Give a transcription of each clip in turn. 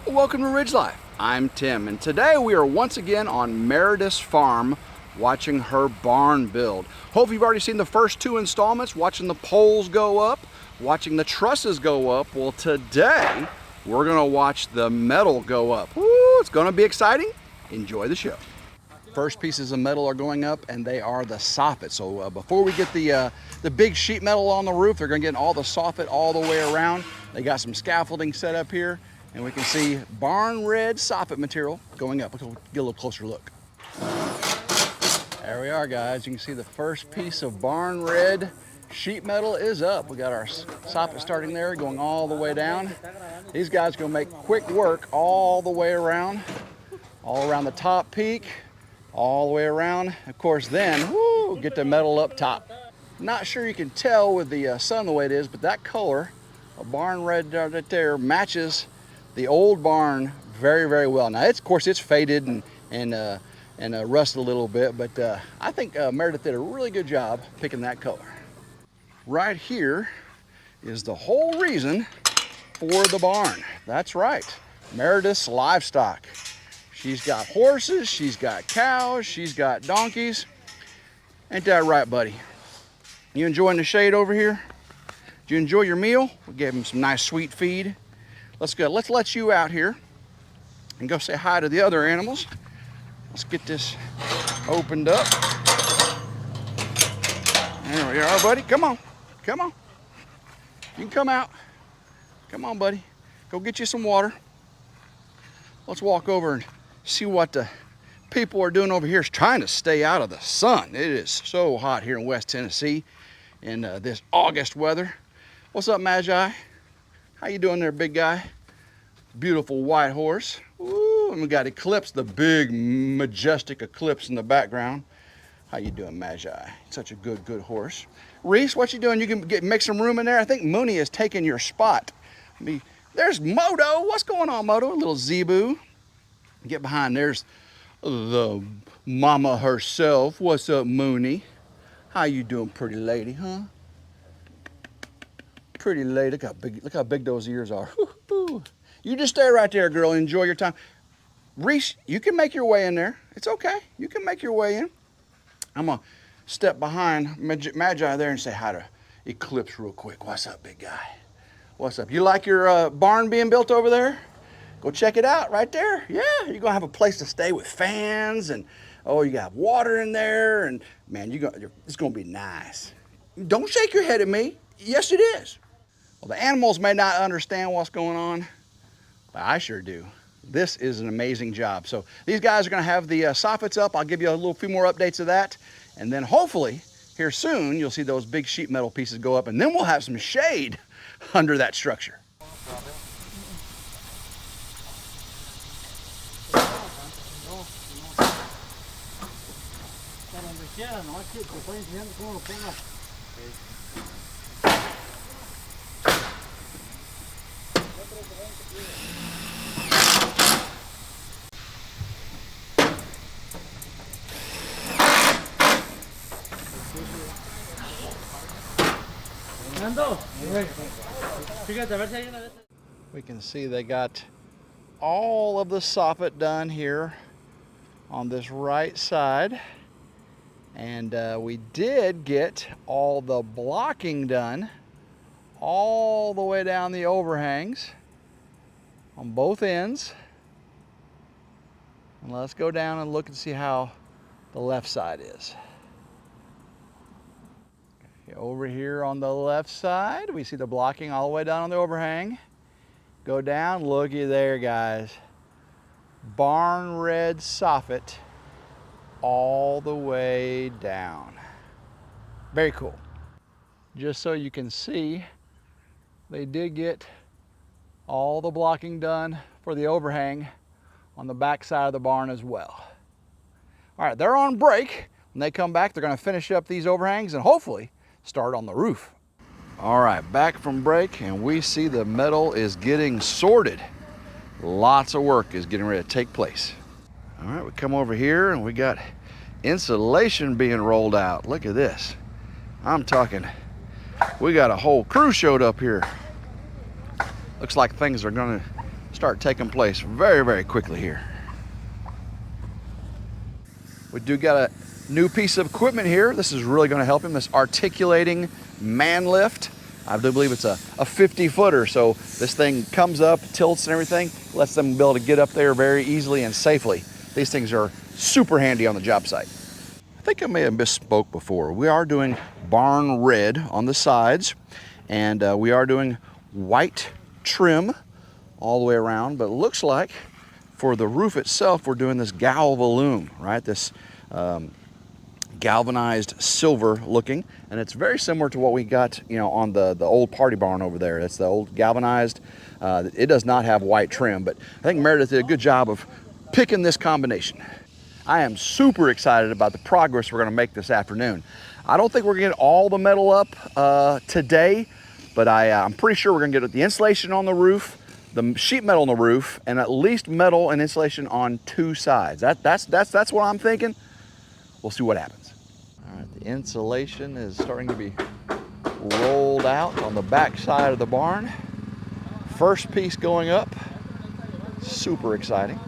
Welcome to RidgeLife. I'm Tim, and today we are once again on Meredith's farm watching her barn build. Hope you've already seen the first two installments, watching the poles go up, watching the trusses go up. Well, today we're gonna watch the metal go up. Woo, it's gonna be exciting. Enjoy the show. First pieces of metal are going up, and they are the soffit. So before we get the big sheet metal on the roof, they're gonna get all the soffit all the way around. They got some scaffolding set up here, and we can see barn red soffit material going up. We'll get a little closer look. There we are, guys. You can see the first piece of barn red sheet metal is up. We got our soffit starting there, going all the way down. These guys are gonna make quick work all the way around, all around the top peak, all the way around. Of course, then, woo, get the metal up top. Not sure you can tell with the sun the way it is, but that color, a barn red right there, matches the old barn very, very well. Now, of course, it's faded and rusted a little bit, but I think Meredith did a really good job picking that color. Right here is the whole reason for the barn. That's right, Meredith's livestock. She's got horses, she's got cows, she's got donkeys. Ain't that right, buddy? You enjoying the shade over here? Did you enjoy your meal? We gave him some nice sweet feed. Let's go. Let's let you out here and go say hi to the other animals. Let's get this opened up. There we are, buddy. Come on. Come on. You can come out. Come on, buddy. Go get you some water. Let's walk over and see what the people are doing over here. Is trying to stay out of the sun. It is so hot here in West Tennessee in this August weather. What's up, Magi? How you doing there, big guy? Beautiful white horse. Ooh, and we got Eclipse, the big, majestic Eclipse in the background. How you doing, Magi? Such a good horse. Reese, what you doing? You can make some room in there. I think Mooney has taken your spot. There's Moto. What's going on, Moto? A little Zebu. Get behind. There's the mama herself. What's up, Mooney? How you doing, pretty lady, huh? Pretty lady. Look how big those ears are. Woo-hoo. You just stay right there, girl. Enjoy your time. Reese, you can make your way in there. It's okay. You can make your way in. I'm going to step behind Magi there and say hi to Eclipse real quick. What's up, big guy? What's up? You like your barn being built over there? Go check it out right there. Yeah, you're going to have a place to stay with fans, and oh, you got water in there, and man, it's going to be nice. Don't shake your head at me. Yes, it is. Well, the animals may not understand what's going on, but I sure do. This is an amazing job. So these guys are going to have the soffits up. I'll give you a few more updates of that, and then hopefully here soon you'll see those big sheet metal pieces go up, and then we'll have some shade under that structure. We can see they got all of the soffit done here on this right side, and we did get all the blocking done all the way down the overhangs on both ends. And let's go down and look and see how the left side is. Over here on the left side, we see the blocking all the way down on the overhang. Go down, looky there, guys. Barn red soffit all the way down. Very cool. Just so you can see, they did get all the blocking done for the overhang on the back side of the barn as well. All right, they're on break. When they come back, they're going to finish up these overhangs and hopefully start on the roof. All right, back from break, and we see the metal is getting sorted. Lots of work is getting ready to take place. All right, we come over here and we got insulation being rolled out. Look at this. I'm talking, we got a whole crew showed up here. Looks like things are gonna start taking place very, very quickly here. We do got a new piece of equipment here. This is really going to help him, this articulating man lift. I do believe it's a 50-footer, so this thing comes up, tilts and everything, lets them be able to get up there very easily and safely. These things are super handy on the job site. I think I may have misspoke before. We are doing barn red on the sides, and we are doing white trim all the way around, but it looks like for the roof itself, we're doing this galvalume, right? This galvanized silver looking, and it's very similar to what we got, you know, on the old party barn over there. That's the old galvanized. It does not have white trim, but I think Meredith did a good job of picking this combination. I am super excited about the progress we're going to make this afternoon. I don't think we're going to get all the metal up today, but I'm pretty sure we're going to get the insulation on the roof, the sheet metal on the roof, and at least metal and insulation on 2 sides. That's what I'm thinking. We'll see what happens. All right, the insulation is starting to be rolled out on the back side of the barn. First piece going up. Super exciting.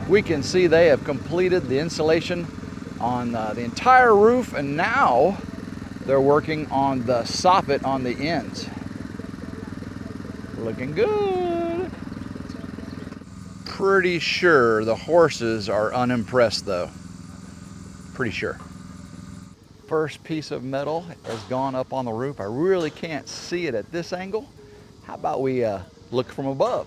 We can see they have completed the insulation on the entire roof, and now they're working on the soffit on the ends. Looking good. Pretty sure the horses are unimpressed though. Pretty sure. First piece of metal has gone up on the roof. I really can't see it at this angle. How about we look from above?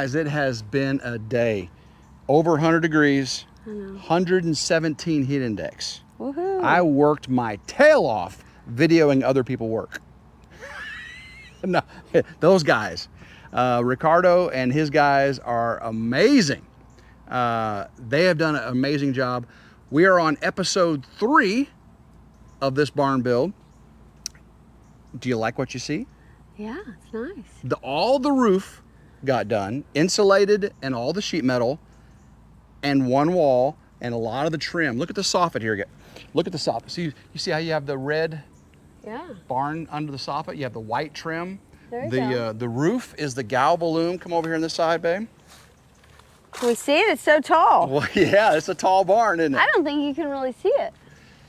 Guys, it has been a day. Over 100 degrees, 117 heat index. Woohoo. I worked my tail off videoing other people work. No, those guys. Ricardo and his guys are amazing. They have done an amazing job. We are on episode 3 of this barn build. Do you like what you see? Yeah, it's nice. All the roof got done, insulated, and all the sheet metal, and one wall, and a lot of the trim. Look at the soffit here. Look at the soffit. See, you see how you have the red barn under the soffit? You have the white trim. There you go. The roof is the galvalume. Come over here on this side, babe. Can we see it? It's so tall. Well, yeah, it's a tall barn, isn't it? I don't think you can really see it.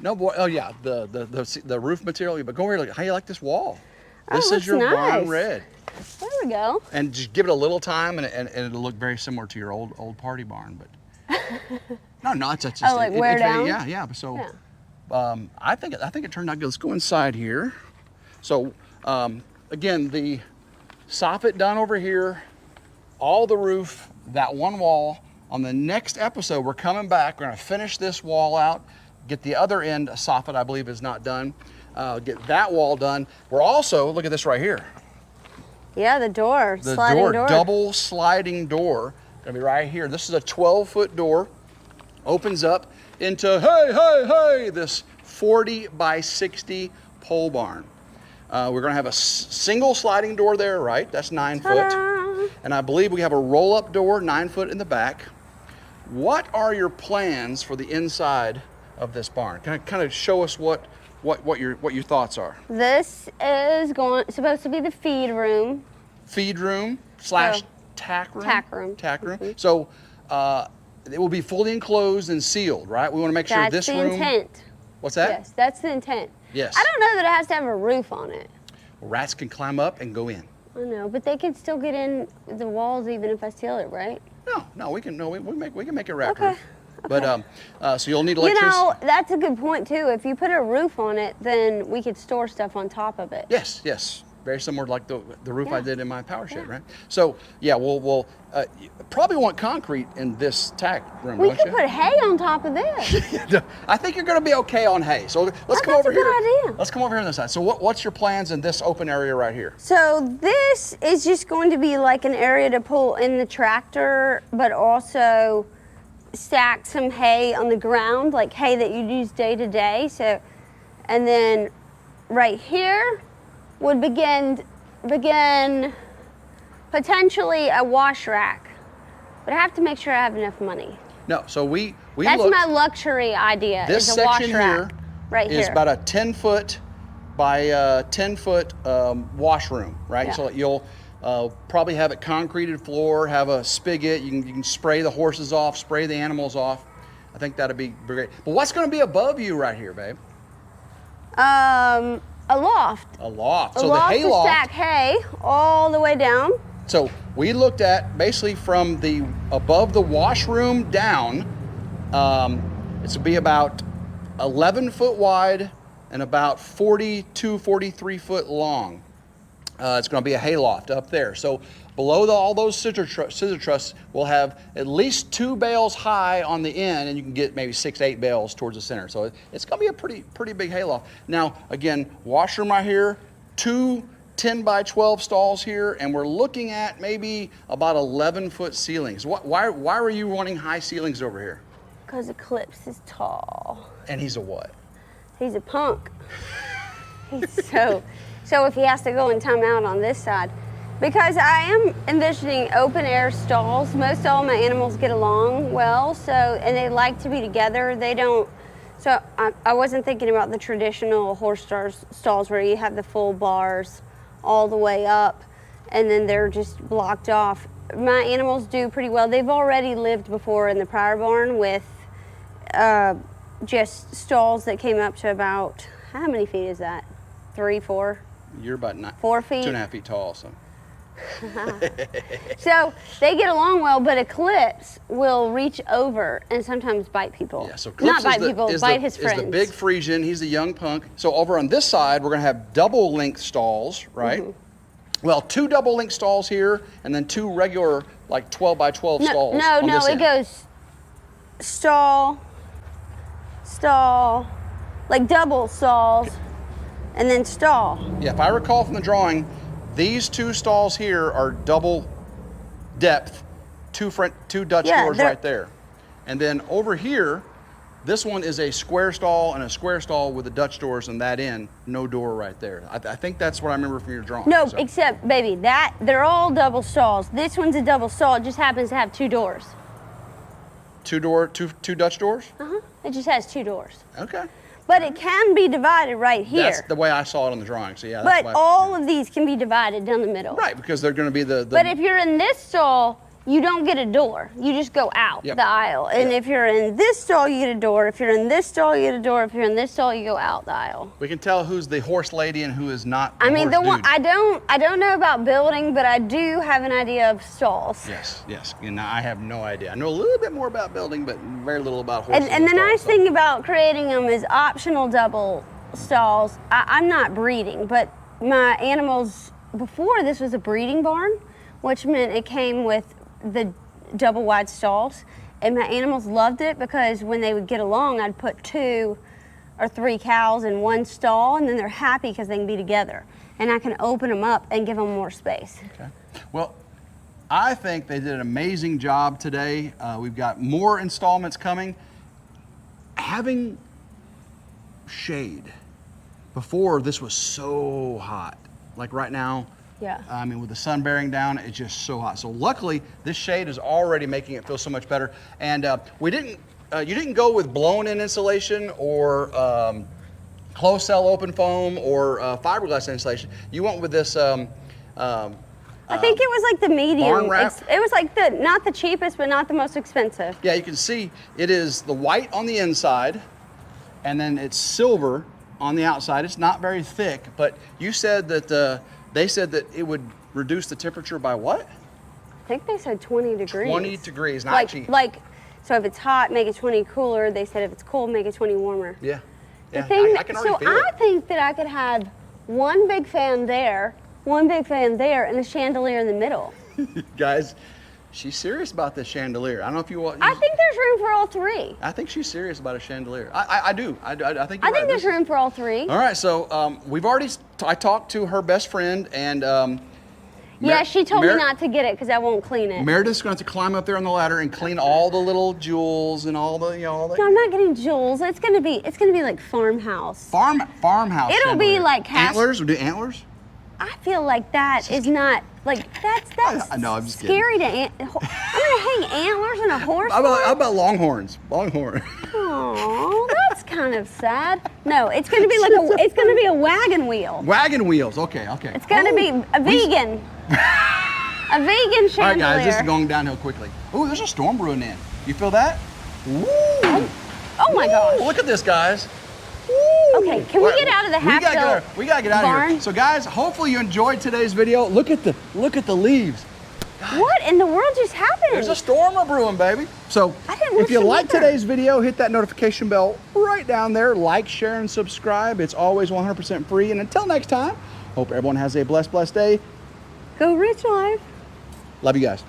No, boy. Oh, yeah, the roof material. But go over here. Look, how you like this wall? This Oh, is your nice. barn red. There we go. And just give it a little time, and it'll look very similar to your old party barn. But no, it's just like wear down. Yeah. So I think it turned out good. Let's go inside here. So again, the soffit done over here, all the roof, that one wall. On the next episode, we're coming back. We're gonna finish this wall out, get the other end soffit, I believe, is not done. Get that wall done. We're also, look at this right here. Yeah, the door, The sliding door. double sliding door, gonna be right here. This is a 12-foot door, opens up into, hey, this 40 by 60 pole barn. We're gonna have a single sliding door there, right? That's 9 Ta-da. foot. And I believe we have a roll-up door, 9 foot in the back. What are your plans for the inside of this barn? Can I kind of show us what your thoughts are? This is supposed to be the feed room. Feed room slash tack room? Tack room. Tack room. Mm-hmm. So it will be fully enclosed and sealed, right? We want to make sure this room... That's the intent. What's that? Yes, that's the intent. Yes. I don't know that it has to have a roof on it. Rats can climb up and go in. I know, but they can still get in the walls even if I seal it, right? No, we can make it rat Okay. proof. But so you'll need electricity. You know, that's a good point too. If you put a roof on it, then we could store stuff on top of it. Yes. Very similar to like the roof I did in my power shed, right? So yeah, we'll probably want concrete in this tack room. We don't could you? put hay on top of this. I think you're going to be okay on hay. So let's come That's over a good here. idea. Let's come over here on this side. So what's your plans in this open area right here? So this is just going to be like an area to pull in the tractor, but also stack some hay on the ground, like hay that you'd use day to day. So, and then right here would begin potentially a wash rack, but I have to make sure I have enough money. No, so we That's looked, my luxury idea. this is a wash section rack here right is here. about a 10 foot by 10 foot washroom, right? Yeah. So you'll probably have it concreted floor, have a spigot. You can spray the horses off, spray the animals off. I think that'd be great. But what's going to be above you right here, babe? A loft. A loft. A So loft the hay to loft. stack hay all the way down. So we looked at basically from the above the washroom down. It's to be about 11 foot wide and about 42, 43 foot long. It's going to be a hay loft up there. So below all those scissor trusses, we'll have at least 2 bales high on the end, and you can get maybe 6, 8 bales towards the center. So it's going to be a pretty big hay loft. Now, again, washroom right here, 2 10 by 12 stalls here, and we're looking at maybe about 11 foot ceilings. Why were you wanting high ceilings over here? Because Eclipse is tall. And he's a what? He's a punk. So if he has to go in timeout on this side, because I am envisioning open air stalls. Most all my animals get along well, and they like to be together. They don't. So I wasn't thinking about the traditional horse stalls where you have the full bars all the way up, and then they're just blocked off. My animals do pretty well. They've already lived before in the prior barn with just stalls that came up to about, how many feet is that? 3, 4? You're about 4 feet? 2.5 feet tall, so. So they get along well, but Eclipse will reach over and sometimes bite people. Yeah, so Eclipse Not bite people, bite his friends. Is the big Frisian. He's the young punk. So over on this side, we're going to have double length stalls, right? Well, 2 double link stalls here, and then 2 regular, like 12 by 12 stalls. No, it goes stall, stall, like double stalls, and then stall. Yeah, if I recall from the drawing, these 2 stalls here are double depth, 2 Dutch doors right there. And then over here, this one is a square stall and a square stall with the Dutch doors on that end, no door right there. I think that's what I remember from your drawing. No, except, baby, they're all double stalls. This one's a double stall. It just happens to have 2 doors. 2 Dutch doors? Uh-huh. It just has 2 doors. Okay. But it can be divided right here. That's the way I saw it on the drawing. So yeah. That's But all of these can be divided down the middle. Right, because they're going to be the. But if you're in this stall, you don't get a door. You just go out the aisle. And if you're in this stall, you get a door. If you're in this stall, you get a door. If you're in this stall, you go out the aisle. We can tell who's the horse lady and who is not. I mean, the one I don't know about building, but I do have an idea of stalls. Yes. And I have no idea. I know a little bit more about building, but very little about horses. And the nice thing about creating them is optional double stalls. I'm not breeding, but my animals, before this was a breeding barn, which meant it came with the double wide stalls, and my animals loved it because when they would get along, I'd put 2 or 3 cows in one stall, and then they're happy because they can be together, and I can open them up and give them more space. Okay. Well, I think they did an amazing job today. We've got more installments coming. Having shade. Before, this was so hot. Like right now, Yeah. I mean, with the sun bearing down, it's just so hot. So luckily, this shade is already making it feel so much better. And you didn't go with blown-in insulation or closed cell open foam or fiberglass insulation. You went with this. I think it was like the medium. Barn wrap? It was like not the cheapest, but not the most expensive. Yeah, you can see it is the white on the inside, and then it's silver on the outside. It's not very thick, but you said that they said that it would reduce the temperature by what? I think they said 20 degrees. 20 degrees, not cheap. So if it's hot, make it 20 cooler. They said if it's cold, make it 20 warmer. Yeah. The Yeah, thing I can already feel I it. think that I could have one big fan there, and a chandelier in the middle. Guys, she's serious about this chandelier. I don't know if you want. I think there's room for all 3. I think she's serious about a chandelier. I do. I think you're I think right. there's room for all 3. All right, so we've already. I talked to her best friend, and Yeah, she told me not to get it because I won't clean it. Meredith's going to have to climb up there on the ladder and clean all the little jewels and all the, all the. No, I'm not getting jewels. It's gonna be like farmhouse. Farmhouse. It'll be chandelier. like antlers. We do antlers. I feel like that is not like that's No, I'm just kidding. scary to. I'm gonna hang antlers in a horse. How about longhorns? Longhorn. Oh, that's kind of sad. No, it's gonna be like a wagon wheel. Wagon wheels. Okay. It's gonna be a vegan. A vegan chandelier. All right, guys, this is going downhill quickly. Ooh, there's a storm brewing in. You feel that? Ooh. Oh my gosh. Look at this, guys. Okay, can we get out of the We gotta get out of barn? here. So, guys, hopefully you enjoyed today's video. Look at the leaves. What in the world just happened? There's a storm brewing, baby. So, if you like today's video, hit that notification bell right down there. Like, share, and subscribe. It's always 100% free. And until next time, hope everyone has a blessed day. Go RidgeLife. Love you guys.